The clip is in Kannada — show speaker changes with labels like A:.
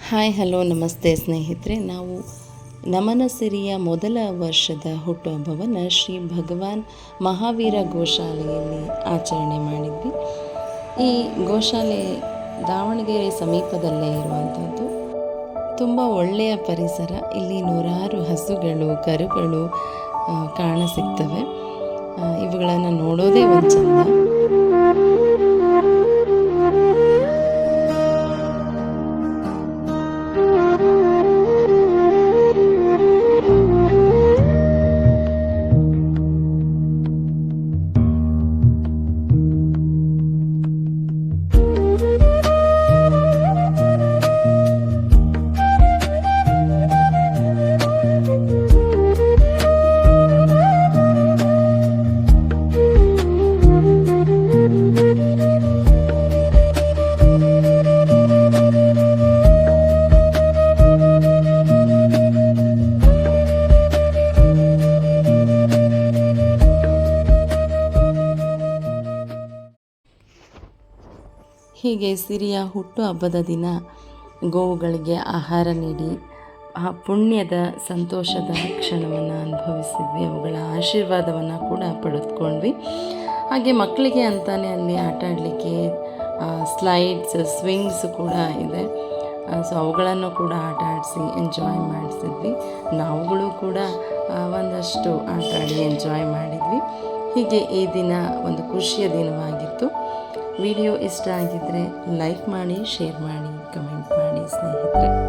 A: ಹಾಯ್ ಹಲೋ ನಮಸ್ತೆ ಸ್ನೇಹಿತರೆ. ನಾವು ನಮನ ಸಿರಿಯ ಮೊದಲ ವರ್ಷದ ಹುಟ್ಟುಹಬ್ಬವನ್ನು ಶ್ರೀ ಭಗವಾನ್ ಮಹಾವೀರ ಗೋಶಾಲೆಯಲ್ಲಿ ಆಚರಣೆ ಮಾಡಿದ್ವಿ. ಈ ಗೋಶಾಲೆ ದಾವಣಗೆರೆ ಸಮೀಪದಲ್ಲೇ ಇರುವಂಥದ್ದು. ತುಂಬ ಒಳ್ಳೆಯ ಪರಿಸರ. ಇಲ್ಲಿ ನೂರಾರು ಹಸುಗಳು ಕರುಗಳು ಕಾಣಸಿಗ್ತವೆ. ಇವುಗಳನ್ನು ನೋಡೋದೇ ಒಂದು ಚಂದ. ಹೀಗೆ ಸಿರಿಯ ಹುಟ್ಟುಹಬ್ಬದ ದಿನ ಗೋವುಗಳಿಗೆ ಆಹಾರ ನೀಡಿ ಆ ಪುಣ್ಯದ ಸಂತೋಷದ ಕ್ಷಣವನ್ನು ಅನುಭವಿಸಿದ್ವಿ. ಅವುಗಳ ಆಶೀರ್ವಾದವನ್ನು ಕೂಡ ಪಡೆದುಕೊಂಡ್ವಿ. ಹಾಗೆ ಮಕ್ಕಳಿಗೆ ಅಂತಾನೆ ಅಲ್ಲಿ ಆಟ ಆಡಲಿಕ್ಕೆ ಸ್ಲೈಡ್ಸ್ ಸ್ವಿಂಗ್ಸ್ ಕೂಡ ಇದೆ. ಸೊ ಅವುಗಳನ್ನು ಕೂಡ ಆಟ ಆಡಿಸಿ ಎಂಜಾಯ್ ಮಾಡಿಸಿದ್ವಿ. ನಾವುಗಳು ಕೂಡ ಒಂದಷ್ಟು ಆಟ ಆಡಿ ಎಂಜಾಯ್ ಮಾಡಿದ್ವಿ. ಹೀಗೆ ಈ ದಿನ ಒಂದು ಖುಷಿಯ ದಿನವಾಗಿತ್ತು. ವಿಡಿಯೋ ಇಷ್ಟ ಆಗಿದ್ದರೆ ಲೈಕ್ ಮಾಡಿ, ಶೇರ್ ಮಾಡಿ, ಕಮೆಂಟ್ ಮಾಡಿ ಸ್ನೇಹಿತರೆ.